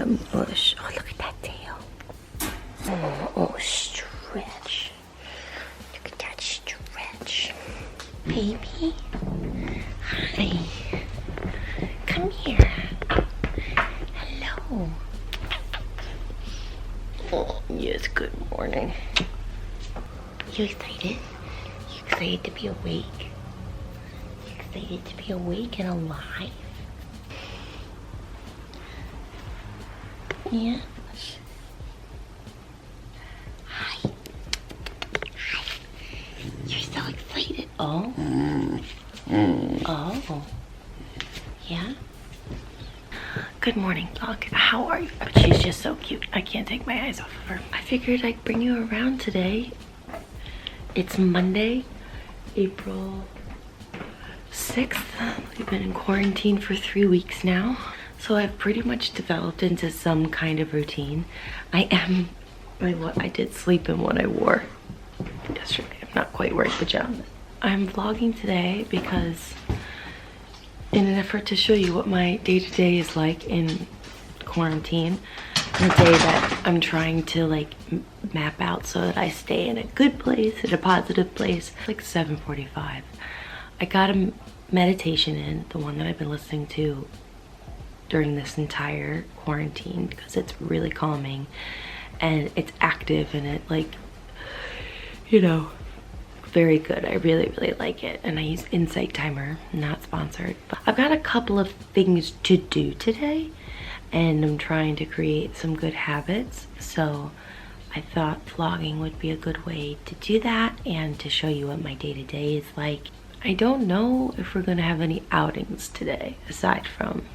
mush. Oh, look at that tail. Oh, stretch. Look at that stretch. Baby. Hi. Come here. Hello. Oh, yes, good morning. You excited? You excited to be awake? You excited to be awake and alive? Yeah. Hi. Hi. You're so excited. Oh. Oh. Yeah. Good morning, dog. How are you? Oh, she's just so cute. I can't take my eyes off of her. I figured I'd bring you around today. It's Monday, April 6th. We've been in quarantine for 3 weeks now. So I've pretty much developed into some kind of routine. I did sleep in what I wore yesterday. I'm not quite wearing pajamas. I'm vlogging today because in an effort to show you what my day-to-day is like in quarantine, the day that I'm trying to like map out so that I stay in a good place, in a positive place. It's like 7:45. I got a meditation in, the one that I've been listening to during this entire quarantine because it's really calming and it's active and it, like, you know, very good. I really like it. And I use Insight Timer, not sponsored, but I've got a couple of things to do today and I'm trying to create some good habits, so I thought vlogging would be a good way to do that and to show you what my day-to-day is like. I don't know if we're gonna have any outings today aside from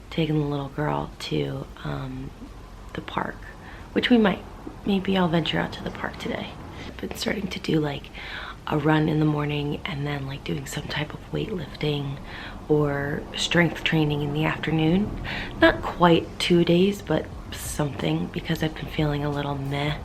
taking the little girl to the park, which we might. Maybe I'll venture out to the park today. I've been starting to do like a run in the morning and then like doing some type of weightlifting or strength training in the afternoon. Not quite 2 days, but something, because I've been feeling a little meh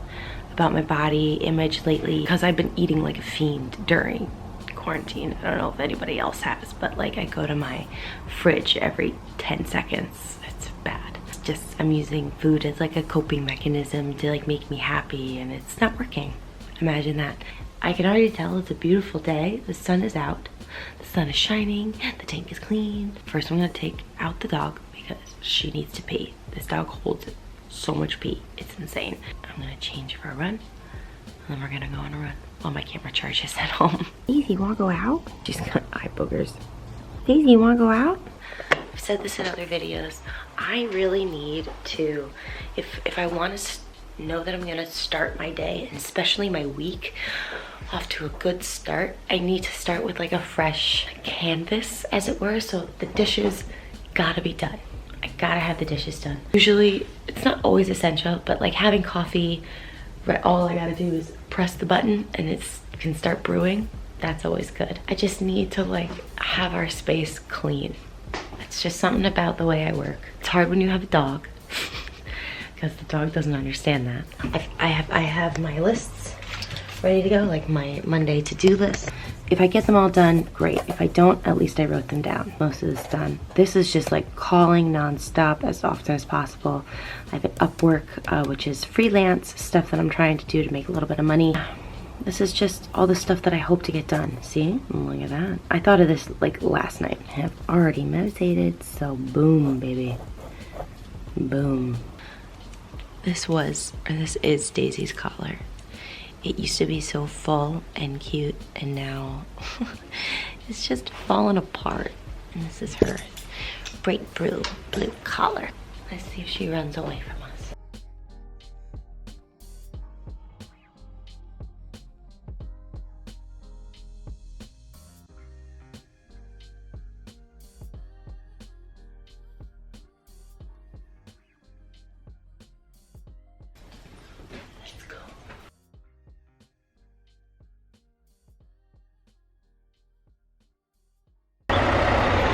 about my body image lately because I've been eating like a fiend during quarantine. I don't know if anybody else has, but like I go to my fridge every 10 seconds. It's bad. It's just I'm using food as like a coping mechanism to like make me happy and it's not working. Imagine that. I can already tell it's a beautiful day. The sun is out. The sun is shining. The tank is clean. First I'm gonna take out the dog because she needs to pee. This dog holds so much pee. It's insane. I'm gonna change for a run and then we're gonna go on a run while my camera charges at home. Daisy, you wanna go out? She's got eye boogers. Daisy, you wanna go out? I've said this in other videos. I really need to, if I want to know that I'm gonna start my day, and especially my week, off to a good start, I need to start with like a fresh canvas, as it were. So the dishes gotta be done. I gotta have the dishes done. Usually, it's not always essential, but like having coffee, right, all I gotta do is press the button and it can start brewing. That's always good. I just need to like have our space clean. It's just something about the way I work. It's hard when you have a dog because the dog doesn't understand that. I have my lists ready to go, like my Monday to-do list. If I get them all done, great. If I don't, at least I wrote them down. Most of this done. This is just like calling nonstop as often as possible. I have an Upwork, which is freelance stuff that I'm trying to do to make a little bit of money. This is just all the stuff that I hope to get done. See? Look at that. I thought of this like last night. I have already meditated, so boom, baby. Boom. This is Daisy's collar. It used to be so full and cute, and now it's just falling apart. And this is her bright blue collar. Let's see if she runs away from us.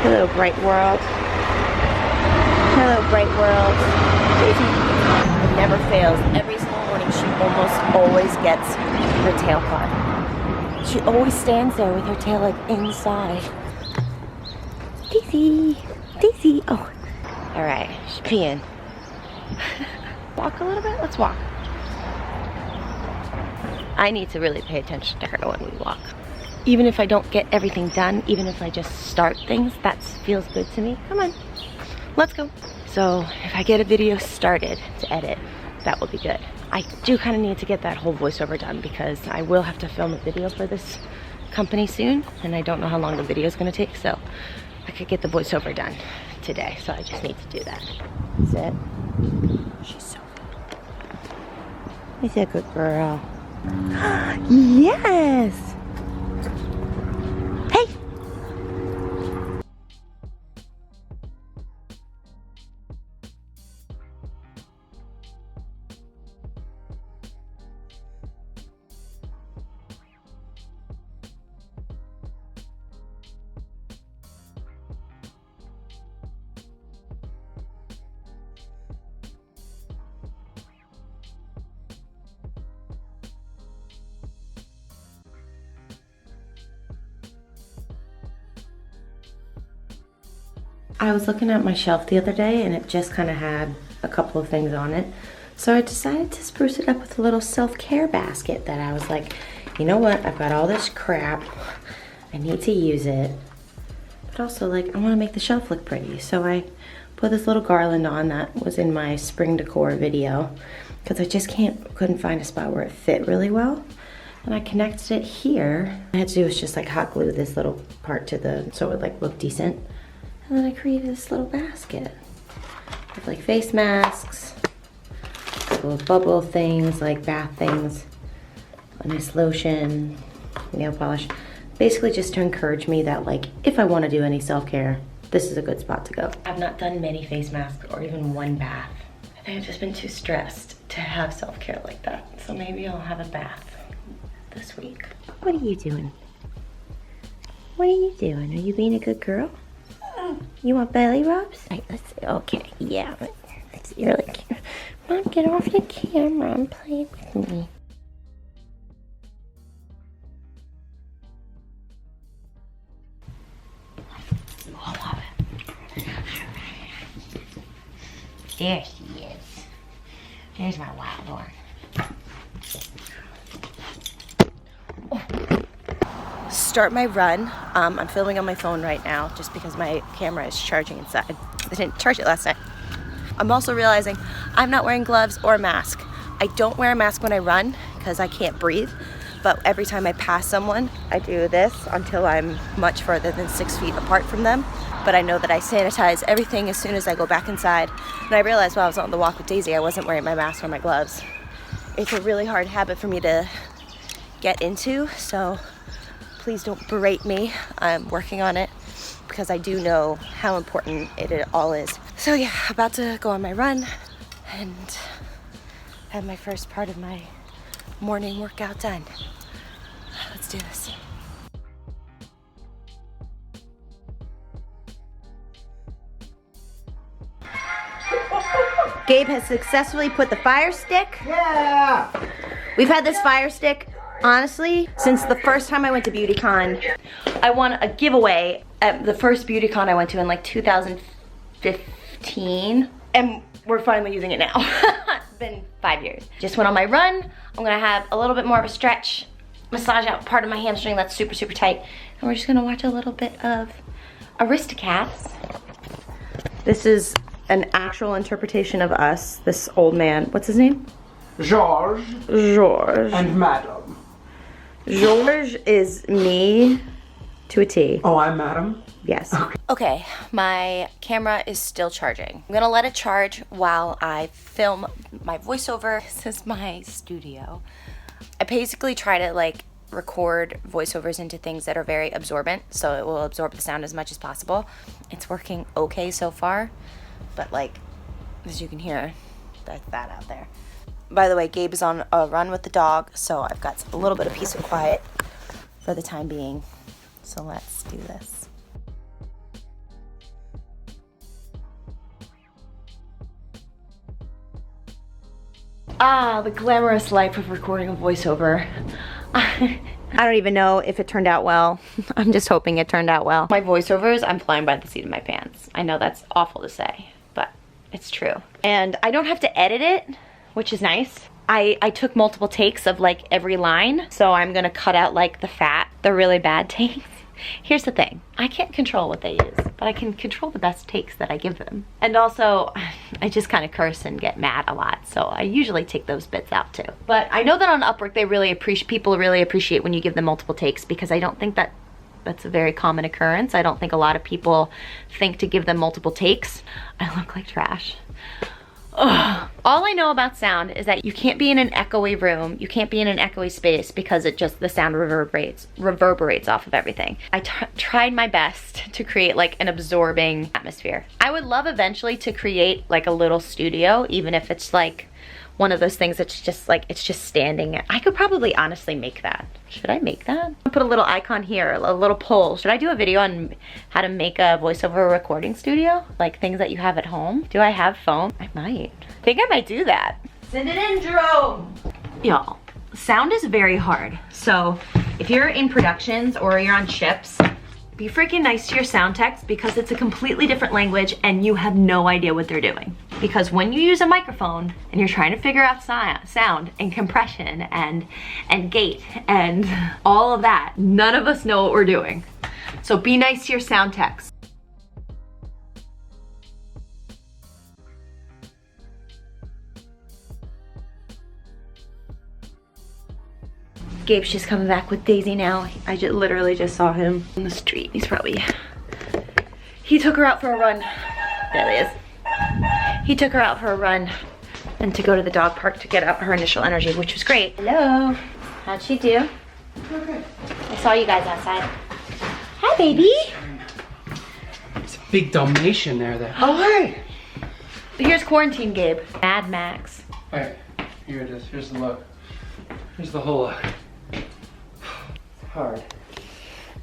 Hello, bright world. Hello, bright world. Daisy, it never fails. Every single morning, she almost always gets her tail caught. She always stands there with her tail like inside. Daisy, Daisy. Oh, all right, she's peeing. Walk a little bit? Let's walk. I need to really pay attention to her when we walk. Even if I don't get everything done, even if I just start things, that feels good to me. Come on, let's go. So if I get a video started to edit, that will be good. I do kind of need to get that whole voiceover done because I will have to film a video for this company soon, and I don't know how long the video is going to take, so I could get the voiceover done today, so I just need to do that. That's it. She's so good. She's a good girl. Yes! Hey! I was looking at my shelf the other day and it just kind of had a couple of things on it. So I decided to spruce it up with a little self-care basket that I was like, you know what, I've got all this crap, I need to use it. But also like, I want to make the shelf look pretty. So I put this little garland on that was in my spring decor video because I just couldn't find a spot where it fit really well. And I connected it here. All I had to do was just like hot glue this little part to so it would like look decent. And then I created this little basket with like face masks, a couple of bubble things, like bath things, a nice lotion, nail polish. Basically just to encourage me that like, if I want to do any self-care, this is a good spot to go. I've not done many face masks or even one bath. I think I've just been too stressed to have self-care like that. So maybe I'll have a bath this week. What are you doing? What are you doing? Are you being a good girl? You want belly rubs? Right, let's see. Okay, yeah. You're like, Mom, get off the camera and play with me. I love it. There she is. There's my wild one. Start my run. I'm filming on my phone right now just because my camera is charging inside. I didn't charge it last night. I'm also realizing I'm not wearing gloves or a mask. I don't wear a mask when I run because I can't breathe, but every time I pass someone, I do this until I'm much further than 6 feet apart from them. But I know that I sanitize everything as soon as I go back inside. And I realized while I was on the walk with Daisy, I wasn't wearing my mask or my gloves. It's a really hard habit for me to get into, so please don't berate me. I'm working on it because I do know how important it all is. So yeah, about to go on my run and have my first part of my morning workout done. Let's do this. Gabe has successfully put the fire stick. Yeah! We've had this fire stick, honestly, since the first time I went to BeautyCon. I won a giveaway at the first BeautyCon I went to in like 2015, and we're finally using it now. It's been 5 years. Just went on my run. I'm gonna have a little bit more of a stretch, massage out part of my hamstring that's super, super tight, and we're just gonna watch a little bit of Aristocats. This is an actual interpretation of us, this old man. What's his name? George. George. And Madam. George is me to a T. Oh, I'm Madam? Yes. Okay, my camera is still charging. I'm gonna let it charge while I film my voiceover. This is my studio. I basically try to like record voiceovers into things that are very absorbent, so it will absorb the sound as much as possible. It's working okay so far, but like, as you can hear, there's that out there. By the way, Gabe is on a run with the dog, so I've got a little bit of peace and quiet for the time being. So let's do this. Ah, the glamorous life of recording a voiceover. I don't even know if it turned out well. I'm just hoping it turned out well. My voiceovers, I'm flying by the seat of my pants. I know that's awful to say, but It's true. And I don't have to edit it, which is nice. I took multiple takes of like every line, so I'm gonna cut out like the really bad takes. Here's the thing, I can't control what they use, but I can control the best takes that I give them. And also, I just kind of curse and get mad a lot, so I usually take those bits out too. But I know that on Upwork, people really appreciate when you give them multiple takes, because I don't think that's a very common occurrence. I don't think a lot of people think to give them multiple takes. I look like trash. Ugh. All I know about sound is that you can't be in an echoey room, you can't be in an echoey space, because the sound reverberates off of everything. I tried my best to create like an absorbing atmosphere. I would love eventually to create like a little studio, even if it's like one of those things that's just like, it's just standing. I could probably honestly make that. Should I make that? I'll put a little icon here, a little poll. Should I do a video on how to make a voiceover recording studio? Like things that you have at home? Do I have foam? I might. I think I might do that. Send it in, Jerome. Y'all, sound is very hard. So if you're in productions or you're on ships, be freaking nice to your sound techs, because it's a completely different language and you have no idea what they're doing. Because when you use a microphone and you're trying to figure out sound and compression and gate and all of that, none of us know what we're doing. So be nice to your sound techs. Gabe's just coming back with Daisy now. I literally just saw him on the street. He took her out for a run. There he is. He took her out for a run and to go to the dog park to get out her initial energy, which was great. Hello. How'd she do? Okay. I saw you guys outside. Hi, baby. It's a big Dalmatian there. Oh, hey. Here's quarantine Gabe. Mad Max. All right, here it is. Here's the look. Here's the whole look. Hard.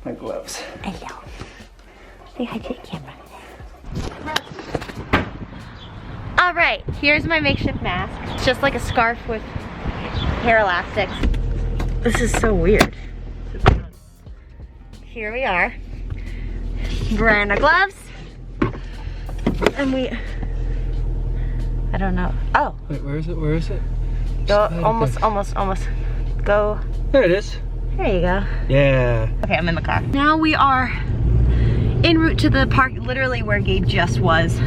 My gloves. Hello. Say hi to the camera. All right, here's my makeshift mask. It's just like a scarf with hair elastics. This is so weird. Here we are. Wearing our gloves. And I don't know. Oh. Wait, where is it? Where is it? Go, almost. Go. There it is. There you go. Yeah. Okay, I'm in the car. Now we are en route to the park, literally where Gabe just was.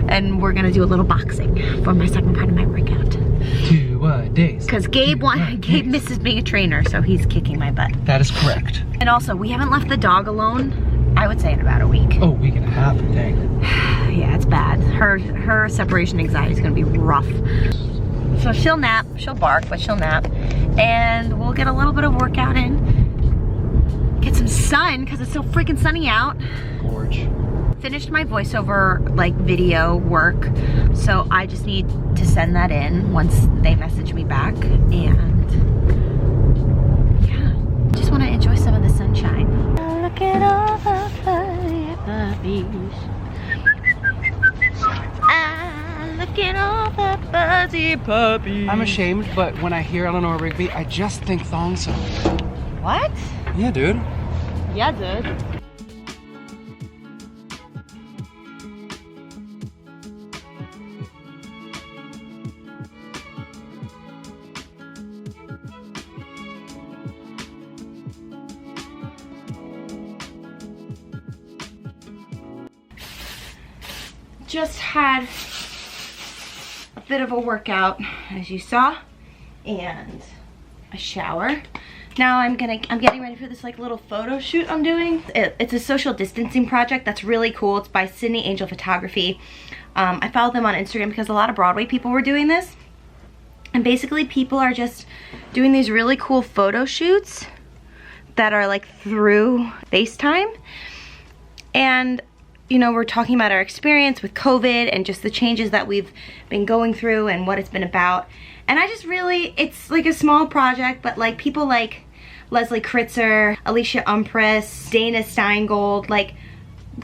And we're gonna do a little boxing for my second part of my workout. 2 days. Because Gabe misses being a trainer, so he's kicking my butt. That is correct. And also, we haven't left the dog alone, I would say in about a week. Oh, week and a half, dang. Yeah, it's bad. Her separation anxiety is gonna be rough. So she'll nap, she'll bark, but she'll nap. And we'll get a little bit of workout in. Get some sun, because it's so freaking sunny out. Gorge. Finished my voiceover like video work, so I just need to send that in once they message me back. And yeah, just want to enjoy some of the sunshine. Look at all the fuzzy puppies. Look at all the fuzzy puppies. I'm ashamed, but when I hear Eleanor Rigby, I just think thong song. What? Yeah, dude. Yeah, dude. Just had a bit of a workout, as you saw, and a shower. Now I'm getting ready for this like little photo shoot I'm doing. It's a social distancing project that's really cool. It's by Sydney Angel Photography. I followed them on Instagram because a lot of Broadway people were doing this. And basically people are just doing these really cool photo shoots that are like through FaceTime. And you know, we're talking about our experience with COVID and just the changes that we've been going through and what it's been about. And I just really, it's like a small project, but like people like Leslie Kritzer, Alicia Umpress, Dana Steingold, like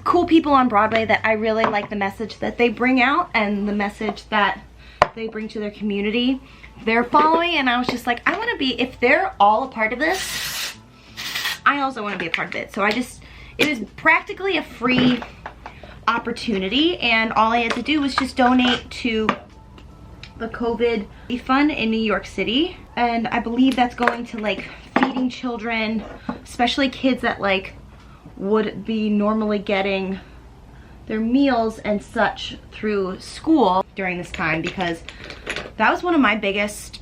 cool people on Broadway that I really like the message that they bring out and the message that they bring to their community. They're following, and I was just like, I want to be, if they're all a part of this, I also want to be a part of it. So it was practically a free opportunity, and all I had to do was just donate to the COVID fund in New York City. And I believe that's going to like feeding children, especially kids that like would be normally getting their meals and such through school during this time, because that was one of my biggest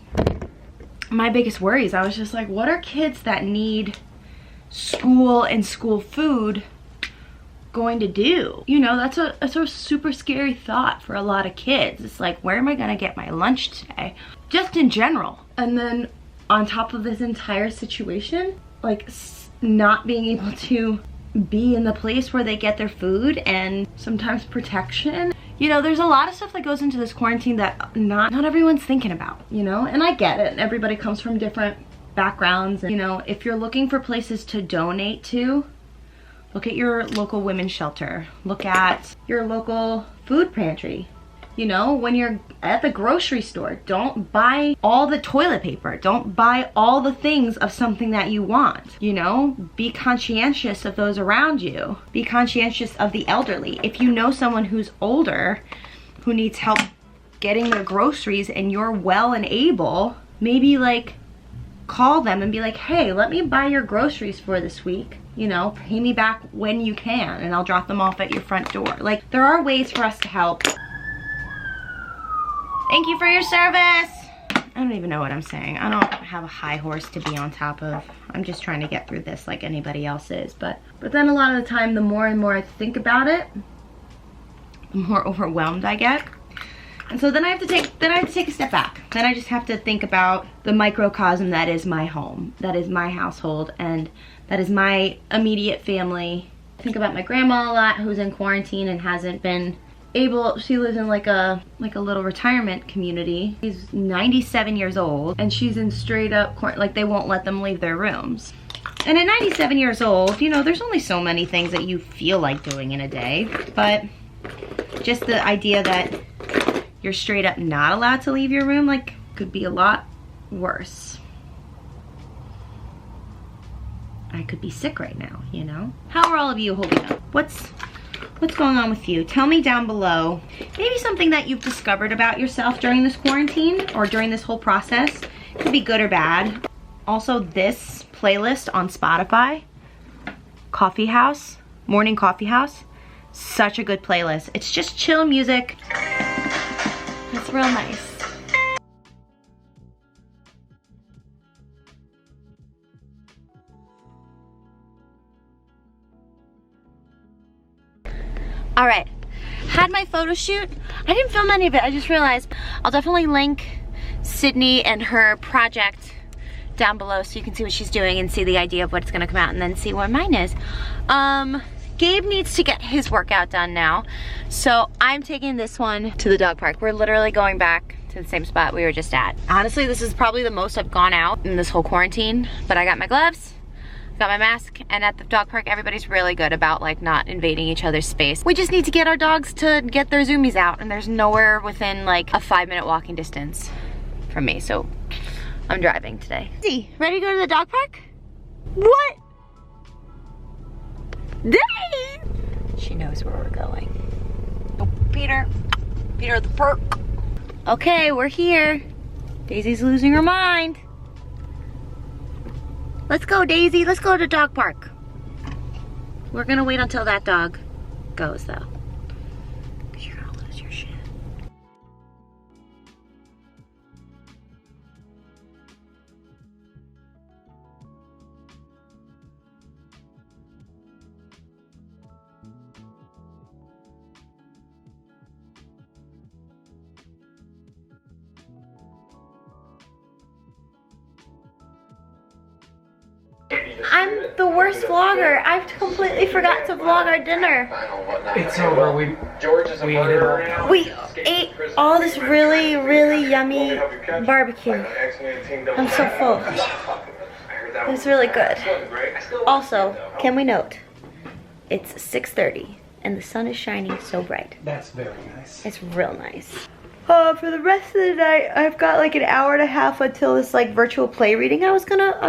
worries. I was just like, what are kids that need school and school food going to do? You know, that's a super scary thought for a lot of kids. It's like, where am I gonna get my lunch today? Just in general. And then on top of this entire situation, like not being able to be in the place where they get their food and sometimes protection. You know, there's a lot of stuff that goes into this quarantine that not everyone's thinking about, you know? And I get it. Everybody comes from different backgrounds. And, you know, if you're looking for places to donate to, look at your local women's shelter. Look at your local food pantry. You know, when you're at the grocery store, don't buy all the toilet paper. Don't buy all the things of something that you want, you know? Be conscientious of those around you. Be conscientious of the elderly. If you know someone who's older, who needs help getting their groceries and you're well and able, maybe like call them and be like, hey, let me buy your groceries for this week. You know, pay me back when you can and I'll drop them off at your front door. Like, there are ways for us to help. Thank you for your service. I don't even know what I'm saying. I don't have a high horse to be on top of. I'm just trying to get through this like anybody else is. But then a lot of the time, the more and more I think about it, the more overwhelmed I get. And so then I have to take a step back. Then I just have to think about the microcosm that is my home, that is my household, and that is my immediate family. I think about my grandma a lot, who's in quarantine and hasn't been able. She lives in like a little retirement community. She's 97 years old and she's in straight up like they won't let them leave their rooms. And at 97 years old, you know, there's only so many things that you feel like doing in a day, but just the idea that you're straight up not allowed to leave your room, like, could be a lot worse. I could be sick right now, you know? How are all of you holding up? What's going on with you? Tell me down below. Maybe something that you've discovered about yourself during this quarantine or during this whole process. It could be good or bad. Also, this playlist on Spotify, Coffee House, Morning Coffee House, such a good playlist. It's just chill music. It's real nice. All right, had my photo shoot. I didn't film any of it. I just realized I'll definitely link Sydney and her project down below so you can see what she's doing and see the idea of what's gonna come out and then see where mine is. Gabe needs to get his workout done now. So I'm taking this one to the dog park. We're literally going back to the same spot we were just at. Honestly, this is probably the most I've gone out in this whole quarantine, but I got my gloves, got my mask, and at the dog park, everybody's really good about like not invading each other's space. We just need to get our dogs to get their zoomies out, and there's nowhere within like a 5-minute walking distance from me, so I'm driving today. Ready to go to the dog park? What? Dang! She knows where we're going. Oh, Peter the perk. Okay, we're here. Daisy's losing her mind. Let's go, Daisy. Let's go to the dog park. We're gonna wait until that dog goes, though. Because you're gonna lose your shit. I'm the worst vlogger. I've completely forgot to vlog our dinner. It's over. We ate it all. We ate all this really, really yummy barbecue. I'm so full. It was really good. Also, can we note, it's 6:30 and the sun is shining so bright. That's very nice. It's real nice. For the rest of the night, I've got like an hour and a half until this like virtual play reading I was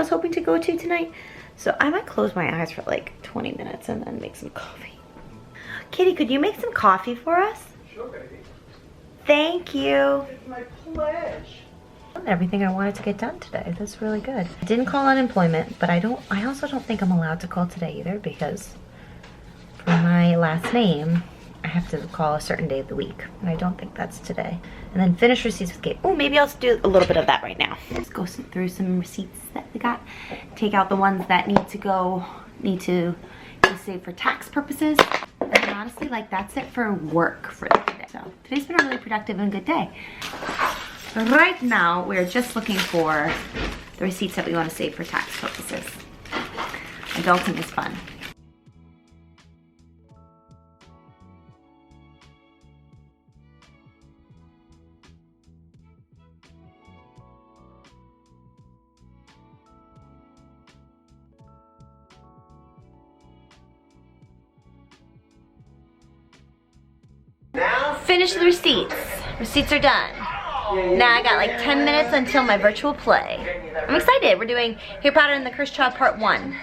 hoping to go to tonight. So I might close my eyes for like 20 minutes and then make some coffee. Kitty, could you make some coffee for us? Sure, baby. Thank you. It's my pledge. Everything I wanted to get done today. That's really good. I didn't call unemployment, but I also don't think I'm allowed to call today either, because for my last name, I have to call a certain day of the week, and I don't think that's today. And then finish receipts with Gabe. Oh, maybe I'll do a little bit of that right now. Let's go through some receipts that we got. Take out the ones that need to be saved for tax purposes. And honestly, like, that's it for work for today. So today's been a really productive and good day. Right now, we're just looking for the receipts that we want to save for tax purposes. Adulting is fun. Now Finish the receipts. Receipts are done. Now I got like 10 minutes until my virtual play. I'm excited. We're doing Harry Potter and the Cursed Child Part 1.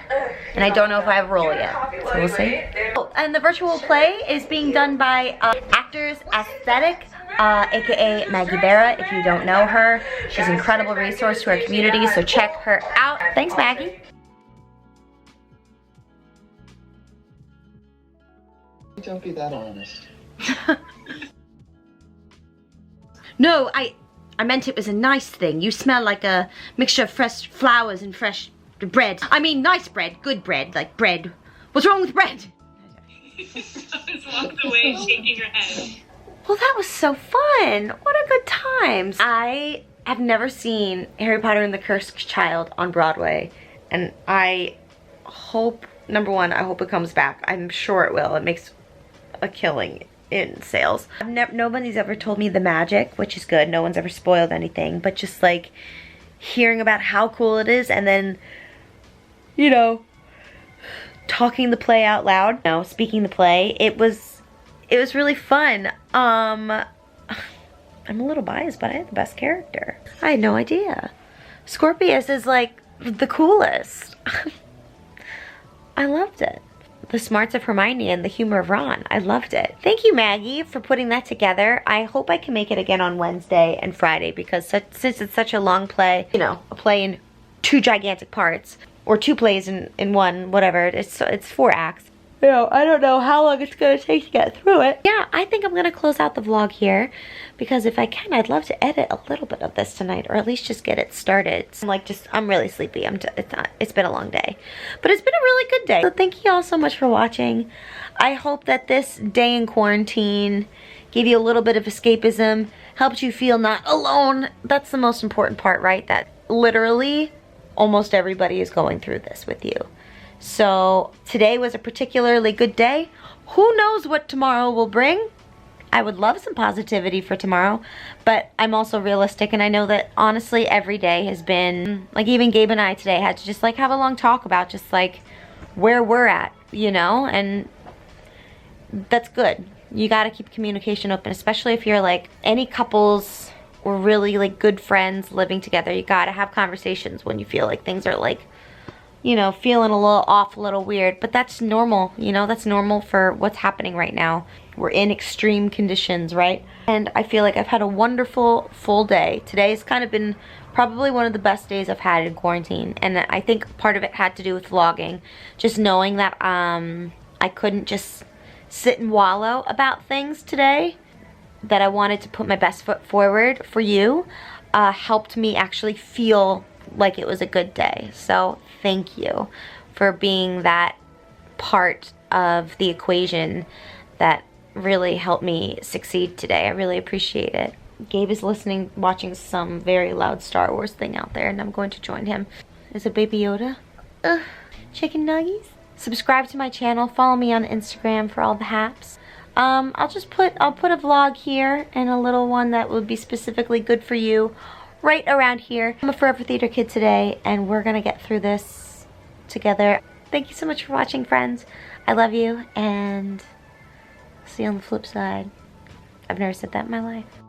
And I don't know if I have a role yet. So we'll see. Oh, and the virtual play is being done by Hocus Aesthetic, aka Maggie Barra. If you don't know her, she's an incredible resource to our community, so check her out. Thanks, Maggie. Don't be that honest. No, I meant it was a nice thing. You smell like a mixture of fresh flowers and fresh bread. I mean, nice bread, good bread, like bread. What's wrong with bread? Just walked away shaking her head. Well, that was so fun. What a good times. I have never seen Harry Potter and the Cursed Child on Broadway, and I hope, number one, I hope it comes back. I'm sure it will. It makes a killing in sales. Nobody's ever told me the magic, which is good. No one's ever spoiled anything, but just like hearing about how cool it is, and then, you know, talking the play out loud, you know, speaking the play, it was really fun. I'm a little biased, but I had the best character. I had no idea. Scorpius is like the coolest. I loved it. The smarts of Hermione and the humor of Ron. I loved it. Thank you, Maggie, for putting that together. I hope I can make it again on Wednesday and Friday, because since it's such a long play, you know, a play in 2 gigantic parts, or 2 plays in one, whatever, it's 4 acts. You know, I don't know how long it's gonna take to get through it. Yeah, I think I'm gonna close out the vlog here, because if I can, I'd love to edit a little bit of this tonight, or at least just get it started. I'm really sleepy. It's been a long day, but it's been a really good day. So thank you all so much for watching. I hope that this day in quarantine gave you a little bit of escapism, helped you feel not alone. That's the most important part, right? That literally almost everybody is going through this with you. So today was a particularly good day. Who knows what tomorrow will bring? I would love some positivity for tomorrow, but I'm also realistic, and I know that honestly every day has been, like, even Gabe and I today had to just like have a long talk about just like where we're at, you know, and that's good. You gotta keep communication open, especially if you're like any couples or really like good friends living together. You gotta have conversations when you feel like things are like, you know, feeling a little off, a little weird, but that's normal, you know, that's normal for what's happening right now. We're in extreme conditions, right? And I feel like I've had a wonderful full day. Today's kind of been probably one of the best days I've had in quarantine, and I think part of it had to do with vlogging. Just knowing that I couldn't just sit and wallow about things today, that I wanted to put my best foot forward for you, helped me actually feel like it was a good day. So thank you for being that part of the equation that really helped me succeed today. I really appreciate it. Gabe is watching some very loud Star Wars thing out there, and I'm going to join him. Is it Baby Yoda? Chicken nuggies? Subscribe to my channel, follow me on Instagram for all the haps. I'll put a vlog here and a little one that would be specifically good for you right around here. I'm a Forever Theater kid today, and we're gonna get through this together. Thank you so much for watching, friends. I love you, and see you on the flip side. I've never said that in my life.